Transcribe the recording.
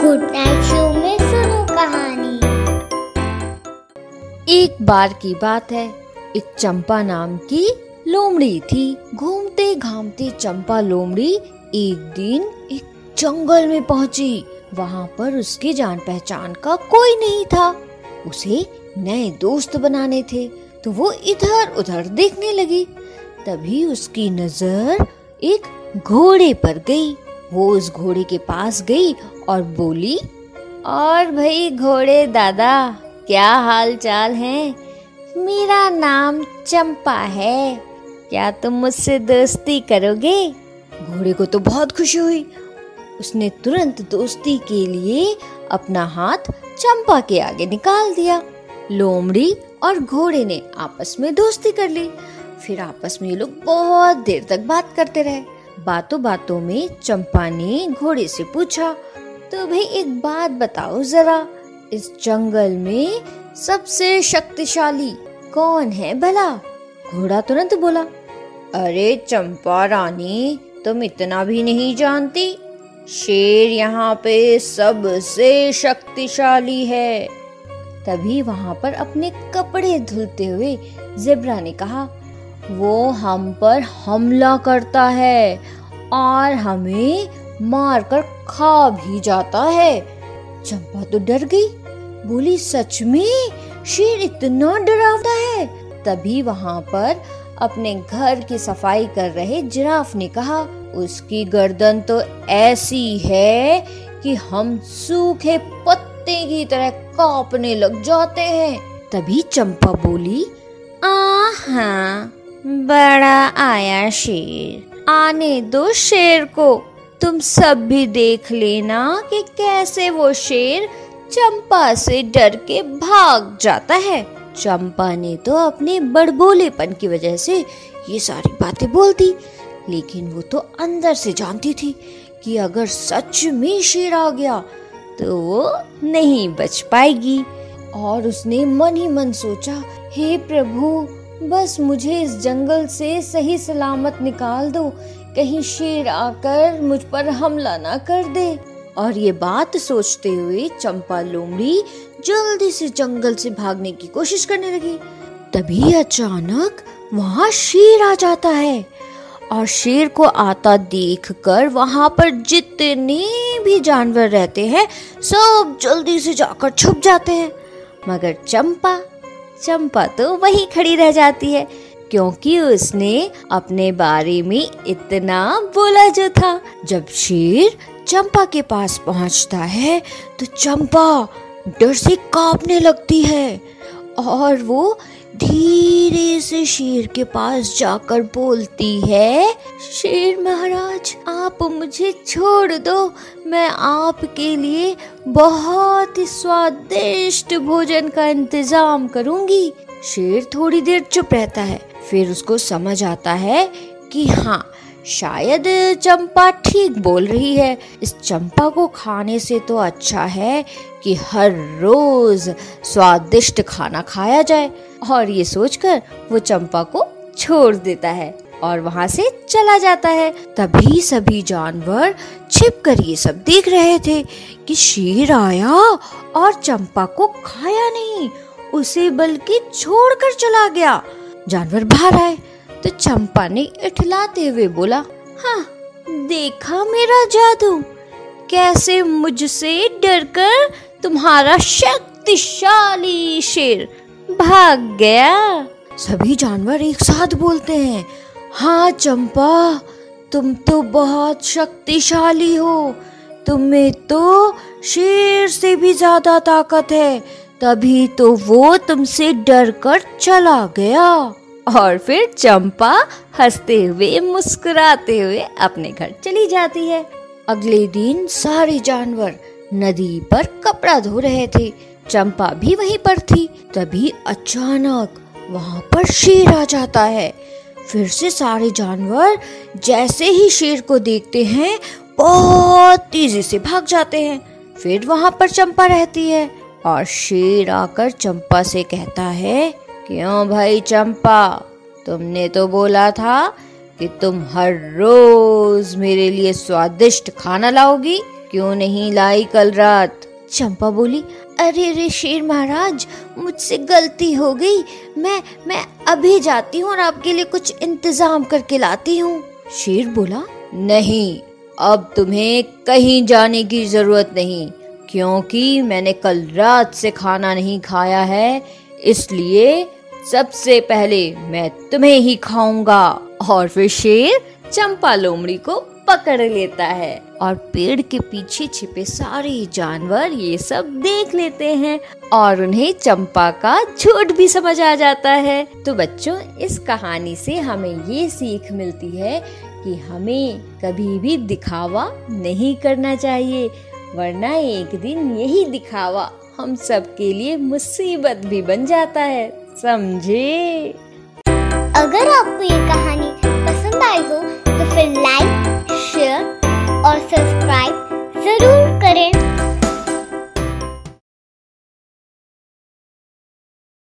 Good night show में सुनो कहानी। एक बार की बात है, एक चंपा नाम की लोमड़ी थी। घूमते घामते चंपा लोमड़ी एक दिन एक जंगल में पहुंची। वहां पर उसकी जान पहचान का कोई नहीं था। उसे नए दोस्त बनाने थे, तो वो इधर उधर देखने लगी। तभी उसकी नजर एक घोड़े पर गई। वो उस घोड़े के पास गई और बोली, और भाई घोड़े दादा, क्या हाल चाल है? मेरा नाम चंपा है, क्या तुम मुझसे दोस्ती करोगे? घोड़े को तो बहुत खुशी हुई। उसने तुरंत दोस्ती के लिए अपना हाथ चंपा के आगे निकाल दिया। लोमड़ी और घोड़े ने आपस में दोस्ती कर ली। फिर आपस में ये लोग बहुत देर तक बात करते रहे। बातों बातों में चंपा ने घोड़े से पूछा, तो भाई एक बात बताओ जरा, इस जंगल में सबसे शक्तिशाली कौन है भला? घोड़ा तुरंत बोला, अरे चंपा रानी, तुम इतना भी नहीं जानती, शेर यहाँ पे सबसे शक्तिशाली है। तभी वहां पर अपने कपड़े धुलते हुए ज़ेब्रा ने कहा, वो हम पर हमला करता है और हमें मारकर खा भी जाता है। चंपा तो डर गई, बोली, सच में शेर इतना डरावना है? तभी वहां पर अपने घर की सफाई कर रहे जिराफ ने कहा, उसकी गर्दन तो ऐसी है कि हम सूखे पत्ते की तरह कांपने लग जाते हैं। तभी चंपा बोली, आहा, बड़ा आया शेर, आने दो शेर को। तुम सब भी देख लेना कि कैसे वो शेर चंपा से डर के भाग जाता है। चंपा ने तो अपने बड़बोलेपन की वजह से ये सारी बातें बोल दी, लेकिन वो तो अंदर से जानती थी कि अगर सच में शेर आ गया तो वो नहीं बच पाएगी। और उसने मन ही मन सोचा, हे प्रभु, बस मुझे इस जंगल से सही सलामत निकाल दो, कहीं शेर आकर मुझ पर हमला ना कर दे। और ये बात सोचते हुए चंपा लोमड़ी जल्दी से जंगल से भागने की कोशिश करने लगी। तभी अचानक वहाँ शेर आ जाता है और शेर को आता देखकर वहाँ पर जितने भी जानवर रहते हैं सब जल्दी से जाकर छुप जाते हैं। मगर चंपा तो वहीं खड़ी रह जाती है, क्योंकि उसने अपने बारे में इतना बोला जो था। जब शेर चंपा के पास पहुंचता है तो चंपा डर से कांपने लगती है और वो धीरे से शेर के पास जाकर बोलती है, शेर महाराज, आप मुझे छोड़ दो, मैं आपके लिए बहुत ही स्वादिष्ट भोजन का इंतजाम करूंगी। शेर थोड़ी देर चुप रहता है, फिर उसको समझ आता है कि हाँ, शायद चंपा ठीक बोल रही है। इस चंपा को खाने से तो अच्छा है कि हर रोज स्वादिष्ट खाना खाया जाए। और ये सोचकर वो चंपा को छोड़ देता है और वहाँ से चला जाता है। तभी सभी जानवर छिपकर ये सब देख रहे थे कि शेर आया और चंपा को खाया नहीं, उसे बल्कि छोड़कर चला गया। जानवर बाहर आए तो चंपा ने इठलाते हुए बोला, हाँ, देखा मेरा जादू, कैसे मुझसे डरकर तुम्हारा शक्तिशाली शेर भाग गया। सभी जानवर एक साथ बोलते हैं, हाँ चंपा, तुम तो बहुत शक्तिशाली हो, तुम्हें तो शेर से भी ज्यादा ताकत है, तभी तो वो तुमसे डरकर चला गया। और फिर चंपा हंसते हुए मुस्कुराते हुए अपने घर चली जाती है। अगले दिन सारे जानवर नदी पर कपड़ा धो रहे थे, चंपा भी वहीं पर थी। तभी अचानक वहां पर शेर आ जाता है। फिर से सारे जानवर जैसे ही शेर को देखते हैं बहुत तेजी से भाग जाते हैं। फिर वहां पर चंपा रहती है और शेर आकर चंपा से कहता है, क्यों भाई चंपा, तुमने तो बोला था कि तुम हर रोज मेरे लिए स्वादिष्ट खाना लाओगी, क्यों नहीं लाई कल रात? चंपा बोली, अरे शेर महाराज, मुझसे गलती हो गई। मैं अभी जाती हूँ और आपके लिए कुछ इंतजाम करके लाती हूँ। शेर बोला, नहीं, अब तुम्हें कहीं जाने की जरूरत नहीं, क्योंकि मैंने कल रात से खाना नहीं खाया है, इसलिए सबसे पहले मैं तुम्हें ही खाऊंगा। और फिर शेर चंपा लोमड़ी को पकड़ लेता है और पेड़ के पीछे छिपे सारे जानवर ये सब देख लेते हैं और उन्हें चंपा का झूठ भी समझ आ जाता है। तो बच्चों, इस कहानी से हमें ये सीख मिलती है कि हमें कभी भी दिखावा नहीं करना चाहिए, वरना एक दिन यही दिखावा हम सब के लिए मुसीबत भी बन जाता है, समझे? अगर आपको ये कहानी पसंद आई हो तो फिर लाइक, शेयर और सब्सक्राइब जरूर